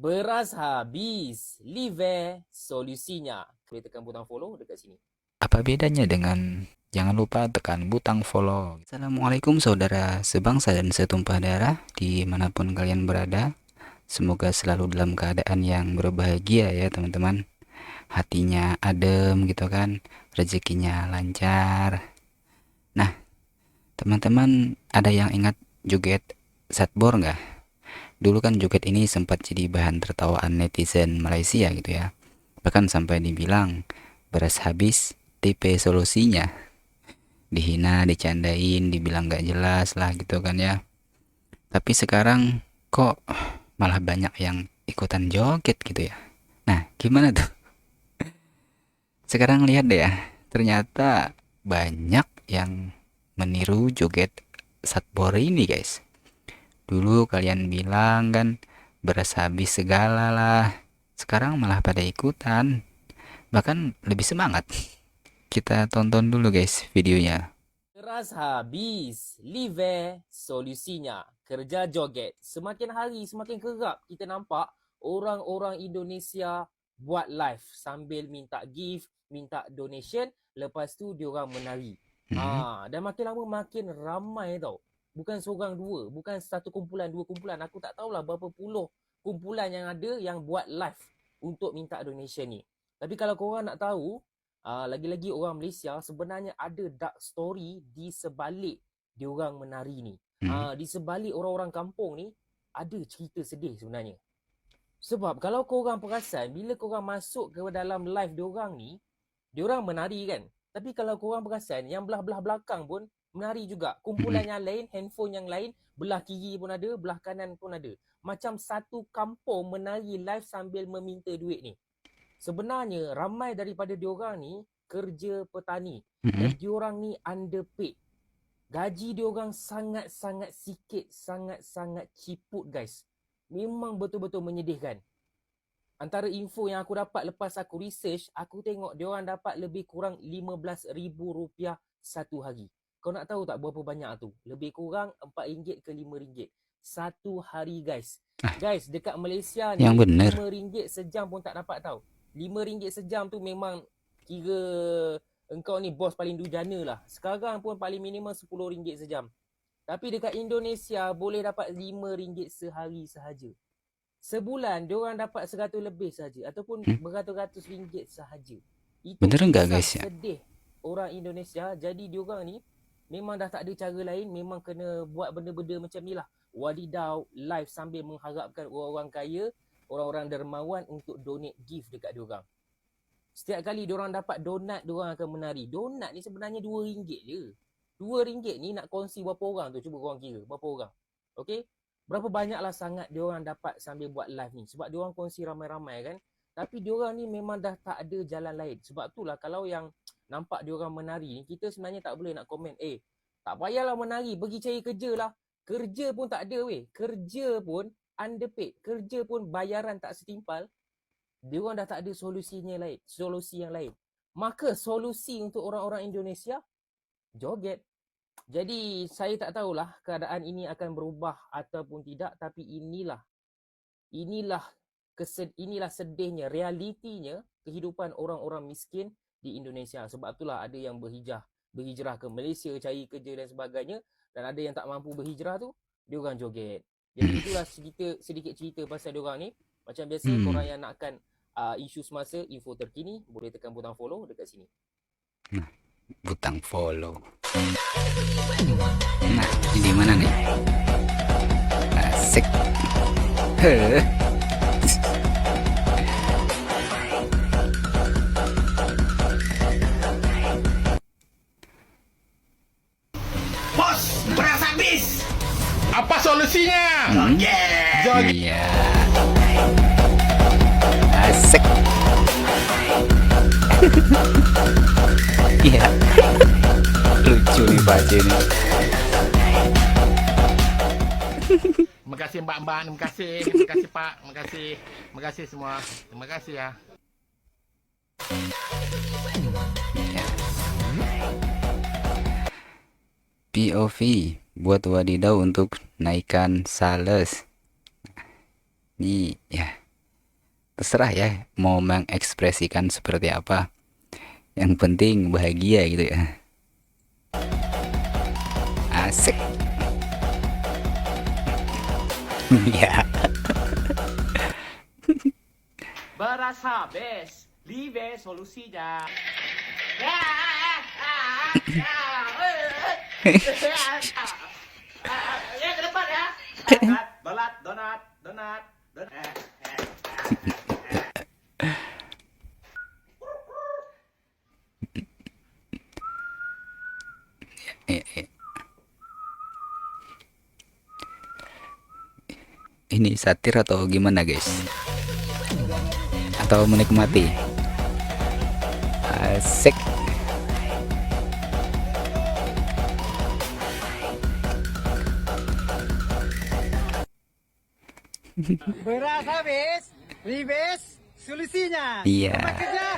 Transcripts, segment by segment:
Beras habis, live solusinya. Klik tekan butang follow dekat sini. Apa bedanya dengan jangan lupa tekan butang follow. Assalamualaikum saudara sebangsa dan setumpah darah dimanapun kalian berada. Semoga selalu dalam keadaan yang berbahagia ya teman-teman. Hatinya adem gitu kan, rezekinya lancar. Nah teman-teman ada yang ingat joget satbor nggak? Dulu kan joget ini sempat jadi bahan tertawaan netizen Malaysia gitu ya. Bahkan sampai dibilang beras habis, tipe solusinya. Dihina, dicandain, dibilang gak jelas lah gitu kan ya. Tapi sekarang kok malah banyak yang ikutan joget gitu ya. Nah, gimana tuh? Sekarang lihat deh ya, ternyata banyak yang meniru joget satbor ini guys. Dulu kalian bilang kan beras habis segala lah. Sekarang malah pada ikutan. Bahkan lebih semangat. Kita tonton dulu guys videonya. Beras habis, live solusinya. Kerja joget. Semakin hari semakin kerap kita nampak orang-orang Indonesia buat live sambil minta gift, minta donation, lepas tu diorang menari. Dan makin lama makin ramai tau. Bukan seorang dua, bukan satu kumpulan, dua kumpulan. Aku tak tahulah berapa puluh kumpulan yang ada yang buat live untuk minta donation ni. Tapi kalau korang nak tahu, lagi-lagi orang Malaysia sebenarnya ada dark story di sebalik diorang menari ni. Di sebalik orang-orang kampung ni ada cerita sedih sebenarnya. Sebab kalau korang perasan, bila korang masuk ke dalam live diorang ni, diorang menari kan. Tapi kalau korang perasan, yang belah-belah belakang pun menari juga. Kumpulan yang lain, handphone yang lain, belah kiri pun ada, belah kanan pun ada. Macam satu kampung menari live sambil meminta duit ni. Sebenarnya ramai daripada diorang ni kerja petani dan diorang ni underpaid. Gaji diorang sangat-sangat sikit, sangat-sangat ciput guys. Memang betul-betul menyedihkan. Antara info yang aku dapat lepas aku research, aku tengok diorang dapat lebih kurang RM15,000 satu hari. Kau nak tahu tak berapa banyak tu? Lebih kurang RM4 ke RM5 satu hari guys. Guys, dekat Malaysia ni Yang bener. RM5 sejam pun tak dapat tahu. RM5 sejam tu memang kira engkau ni bos paling dujana lah. Sekarang pun paling minimum RM10 sejam. Tapi dekat Indonesia boleh dapat RM5 sehari sahaja. Sebulan diorang dapat 100 lebih saja ataupun beratus-ratus ringgit sahaja. Itu Bener nggak kisah guys ya? sedih orang Indonesia. Jadi diorang ni memang dah tak ada cara lain, memang kena buat benda-benda macam ni lah. Wadidau live sambil mengharapkan orang-orang kaya, orang-orang dermawan untuk donate gift dekat diorang. Setiap kali diorang dapat donat, diorang akan menari. Donat ni sebenarnya RM2 je. RM2 ni nak kongsi berapa orang tu? Cuba korang kira berapa orang. Okay? Berapa banyaklah sangat diorang dapat sambil buat live ni. Sebab diorang kongsi ramai-ramai kan. Tapi diorang ni memang dah tak ada jalan lain. Sebab itulah kalau yang nampak diorang menari ni, kita sebenarnya tak boleh nak komen, tak payahlah menari, pergi cari kerja lah. Kerja pun tak ada weh. Kerja pun underpaid. Kerja pun bayaran tak setimpal. Diorang dah tak ada solusi yang lain. Maka solusi untuk orang-orang Indonesia, joget. Jadi saya tak tahulah keadaan ini akan berubah ataupun tidak, tapi inilah sedihnya, realitinya kehidupan orang-orang miskin di Indonesia. Sebab itulah ada yang berhijrah ke Malaysia cari kerja dan sebagainya, dan ada yang tak mampu berhijrah tu diorang joget. Jadi itulah sedikit cerita pasal diorang ni. Macam biasa korang yang nakkan isu semasa, info terkini, boleh tekan butang follow dekat sini. Butang follow. Nah, ini mana nih? Asik. Bos, beras habis. Apa solusinya? Joget. Iya. Asik. Iya. Lucu nih baju nih. Terima kasih mbak-mbak, terima kasih pak, terima kasih semua, terima kasih ya. POV buat wadidaw untuk naikkan sales. Nih ya. terserah ya mau mengekspresikan seperti apa. Yang penting bahagia gitu ya. Asik. Ya. Beras habis, live solusinya. Ya ke depan ya. Donat. Eh, eh. Ini satir atau gimana guys? Atau menikmati? Asik. Beras habis, libes, solusinya. Iya. Selamat kerja.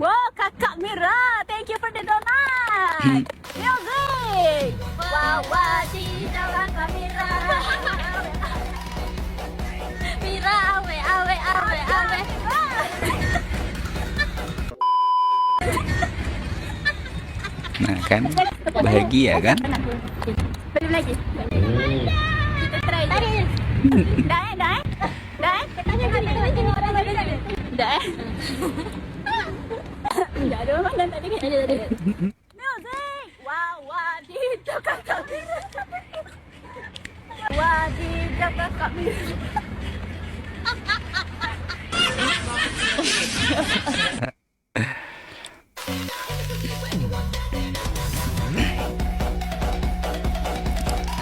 Wow, Kakak Mira, thank you for the donut. Music. Wow, wajib Kakak Mira. Mira, awe. Nah kan bahagia kan? Belum lagi. Kita try. Dah. Dah. Enggak ada orang dan tadi kan ada. Music. Wow, wajib Kakak Mira. Wajib Kakak Mira.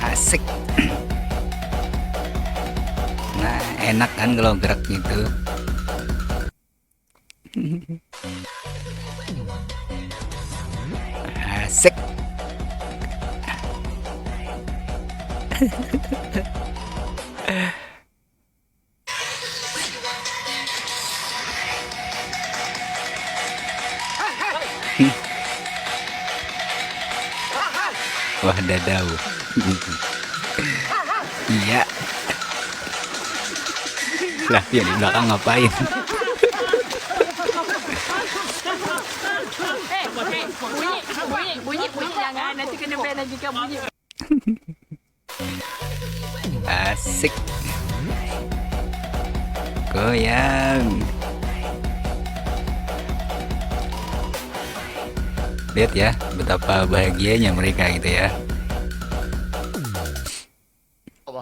Asik. Nah enak kan kalau gerak gitu. Asik. Wah dadau. Iya. Lah dia di belakang ngapain? Bunyi jangan nanti kena ban lagi kan bunyi. Asik. Goyang. Lihat ya betapa bahagianya mereka gitu ya.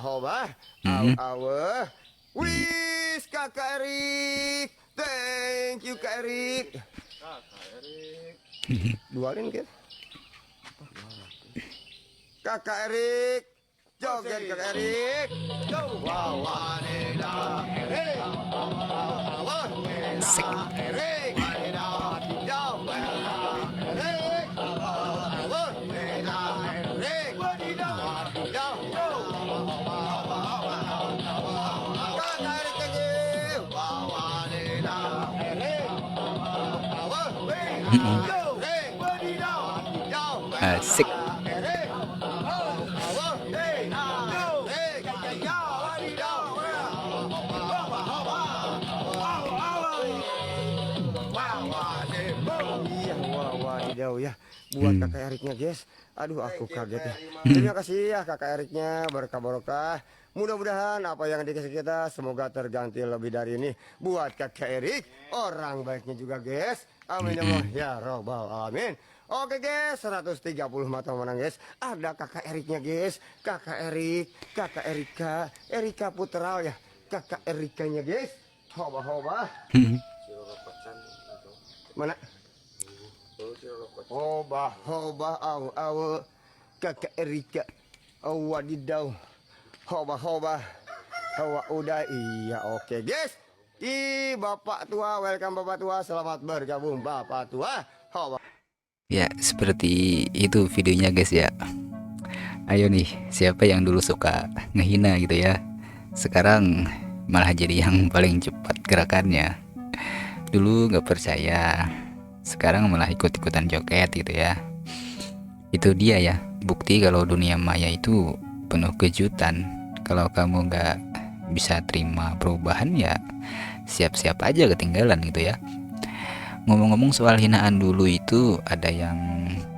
Hoba, Mhm. awe. Wis Kakak Erik. Thank you Kak Erik. Dualin kan? Kakak Erik. Joget Kakak Erik. Wow, Asik. Erik. Asik. Jauh ya buat kakak Eriknya guys. Aduh aku kaget ya. Terima kasih ya kakak Eriknya, berkah barokah. Mudah-mudahan apa yang dikasih kita semoga terganti lebih dari ini buat kakak Erik, orang baiknya juga guys. Amin ya Allah ya robbal alamin. Oke guys, 130 mata menang guys. Ada kakak Eriknya guys, kakak Erik, kakak Erika Putra ya, kakak Erikanya guys. Hoba. Mana? Hoba, aw, kakak Erika, wadidaw, hoba, hawa udah, iya oke guys. Bapak tua, welcome bapak tua, selamat bergabung bapak tua, hoba. Ya seperti itu videonya guys ya. Ayo nih siapa yang dulu suka ngehina gitu ya, sekarang malah jadi yang paling cepat gerakannya. Dulu nggak percaya, sekarang malah ikut-ikutan joget gitu ya. Itu dia ya, bukti kalau dunia maya itu penuh kejutan. Kalau kamu nggak bisa terima perubahan ya siap-siap aja ketinggalan gitu ya. Ngomong-ngomong soal hinaan dulu itu, ada yang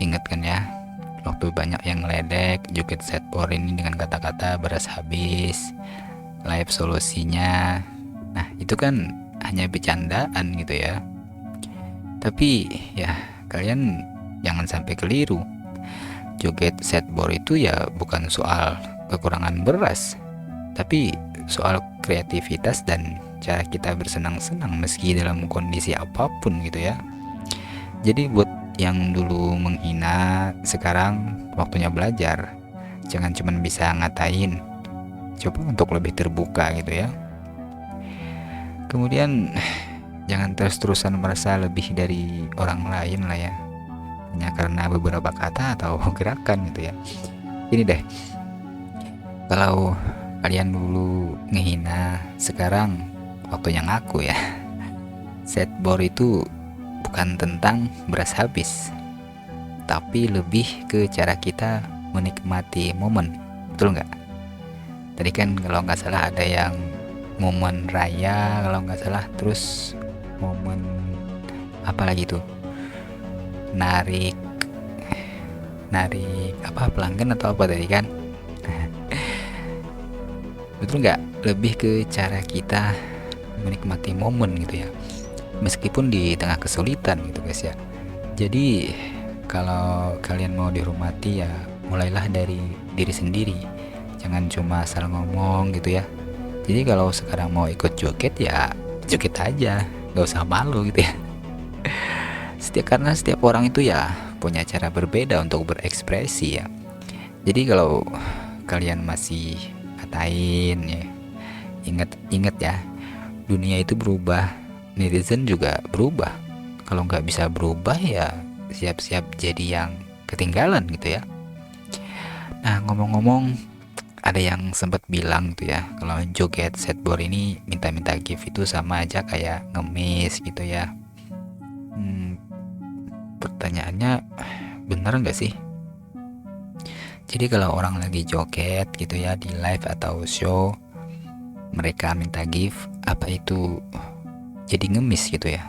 inget kan ya, waktu banyak yang ngeledek joget setboard ini dengan kata-kata beras habis, live solusinya. Nah itu kan hanya bercandaan gitu ya. Tapi ya kalian jangan sampai keliru. Joget setboard itu ya bukan soal kekurangan beras, tapi soal kreativitas dan cara kita bersenang-senang meski dalam kondisi apapun gitu ya. Jadi buat yang dulu menghina, sekarang waktunya belajar. Jangan cuma bisa ngatain, coba untuk lebih terbuka gitu ya. Kemudian jangan terus-terusan merasa lebih dari orang lain lah ya, hanya karena beberapa kata atau gerakan gitu ya. Ini deh, kalau kalian dulu ngehina, sekarang waktunya ngaku ya. Setboard itu bukan tentang beras habis, tapi lebih ke cara kita menikmati momen, betul nggak? Tadi kan kalau nggak salah ada yang momen raya kalau nggak salah, terus momen apa lagi tuh, narik apa pelanggan atau apa tadi kan. Betul nggak? Lebih ke cara kita menikmati momen gitu ya, meskipun di tengah kesulitan gitu guys ya. Jadi kalau kalian mau dihormati ya mulailah dari diri sendiri, jangan cuma asal ngomong gitu ya. Jadi kalau sekarang mau ikut joget ya joget aja, gak usah malu gitu ya. Karena setiap orang itu ya punya cara berbeda untuk berekspresi ya. Jadi kalau kalian masih katain ya, ingat ya, dunia itu berubah, netizen juga berubah. Kalau nggak bisa berubah ya siap-siap jadi yang ketinggalan gitu ya. Nah ngomong-ngomong, ada yang sempat bilang tuh ya, kalau joget setboard ini minta-minta gift itu sama aja kayak ngemis gitu ya. Pertanyaannya, bener nggak sih? Jadi kalau orang lagi joget gitu ya di live atau show, mereka minta gift, apa itu jadi ngemis gitu ya?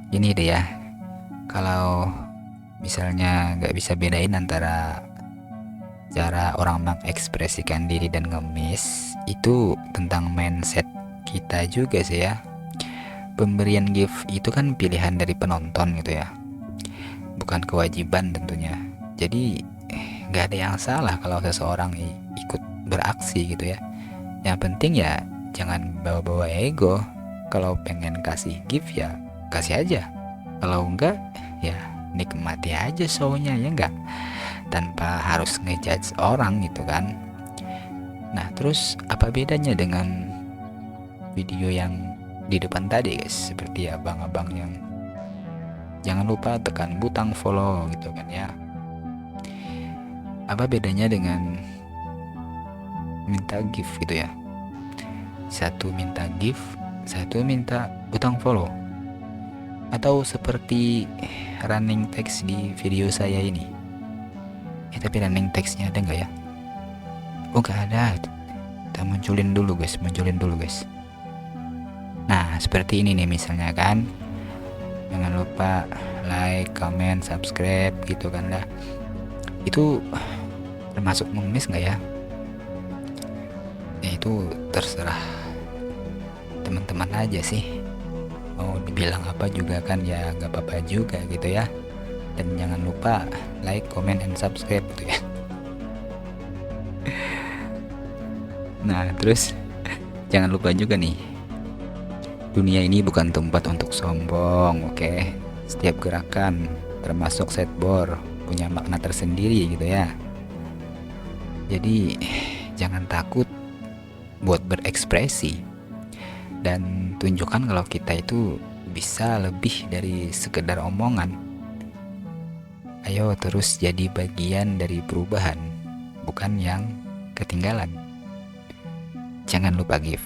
Ini deh ya, kalau misalnya nggak bisa bedain antara cara orang mengekspresikan diri dan ngemis, itu tentang mindset kita juga sih ya. Pemberian gift itu kan pilihan dari penonton gitu ya, bukan kewajiban tentunya. Jadi nggak ada yang salah kalau seseorang ikut beraksi gitu ya. Yang penting ya jangan bawa-bawa ego. Kalau pengen kasih gift ya kasih aja, kalau enggak ya nikmati aja show-nya ya enggak, tanpa harus ngejudge orang gitu kan. Nah terus apa bedanya dengan video yang di depan tadi guys, seperti abang-abang yang jangan lupa tekan butang follow gitu kan ya. Apa bedanya dengan minta gift gitu ya? Satu minta gift, satu minta butang follow. Atau seperti running text di video saya ini. Tapi running textnya ada nggak ya? Oh nggak ada. Kita munculin dulu guys. Nah seperti ini nih misalnya kan. Jangan lupa like, comment, subscribe gitu kan lah. Itu termasuk mengemis nggak ya? Ya itu terserah teman-teman aja sih, mau dibilang apa juga kan ya nggak apa-apa juga gitu ya. Dan jangan lupa like, comment, and subscribe gitu ya. Nah terus jangan lupa juga nih, dunia ini bukan tempat untuk sombong, oke? Setiap gerakan termasuk setboard punya makna tersendiri gitu ya. Jadi jangan takut buat berekspresi, dan tunjukkan kalau kita itu bisa lebih dari sekedar omongan. Ayo terus jadi bagian dari perubahan, bukan yang ketinggalan. Jangan lupa give.